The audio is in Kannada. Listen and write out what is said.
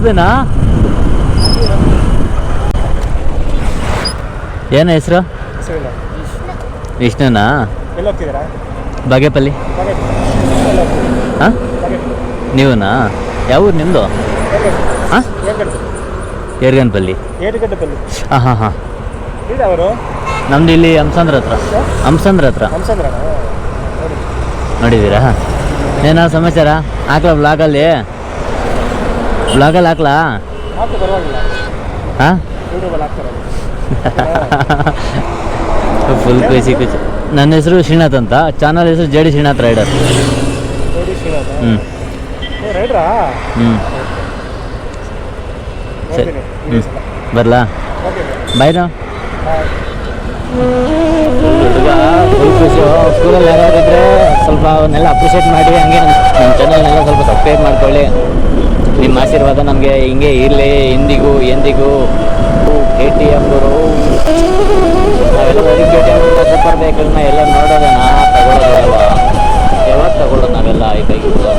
ಅವ್ರದೇನಾ? ಏನು ಹೆಸರು? ವಿಷ್ಣುನಾ? ಬಾಗೇಪಲ್ಲಿ. ಹಾಂ, ನೀವುನಾ? ಯಾವ ಊರು ನಿಮ್ಮದು? ಹಾಂ, ಏರ್ಗನ್ಪಲ್ಲಿ. ಹಾಂ ಹಾಂ ಹಾಂ. ನಮ್ದು ಇಲ್ಲಿ ಹಂಸಂದ್ರ ಹತ್ರ. ನೋಡಿದ್ದೀರಾ? ಏನೋ ಸಮಾಚಾರ? ಹಾಕ್ಲಾ ಬ್ಲಾಗಲ್ಲಿ ಹಾಕ್ಲಾ? ಹಾಂ, ಫುಲ್ ಖುಷಿ. ನನ್ನ ಹೆಸರು ಶ್ರೀನಾಥ್ ಅಂತ, ಚಾನಲ್ ಹೆಸರು JD ಶ್ರೀನಾಥ್ ರೈಡರ್. ಸರಿ, ಬರಲಾ? ಬಾಯ್. ಫುಲ್ ಖುಷಿ. ಸ್ಕೂಲಲ್ಲಿ ಯಾರಾದಿದ್ರೆ ಸ್ವಲ್ಪ ಅವನ್ನೆಲ್ಲ ಅಪ್ರಿಷಿಯೇಟ್ ಮಾಡಿ, ಹಂಗೆ ನಮ್ಮ ಚಾನಲ್ನೆಲ್ಲ ಸ್ವಲ್ಪ ಸಬ್ಸ್ಕ್ರೈಬ್ ಮಾಡ್ಕೊಳ್ಳಿ. ನಿಮ್ಮ ಆಶೀರ್ವಾದ ನಮಗೆ ಹಿಂಗೆ ಇರಲಿ ಎಂದಿಗೂ. KTM ಗುರು, ನಾವೆಲ್ಲ KTM ಸೂಪರ್ ಬೈಕ್ಗಳನ್ನ ಎಲ್ಲ ನೋಡೋದನ್ನ ತಗೊಳ್ಳೋದಲ್ವಾ? ಯಾವಾಗ ತಗೊಳ್ಳೋದು ನಾವೆಲ್ಲ ಈ ಬೈಕ್ಗಳು?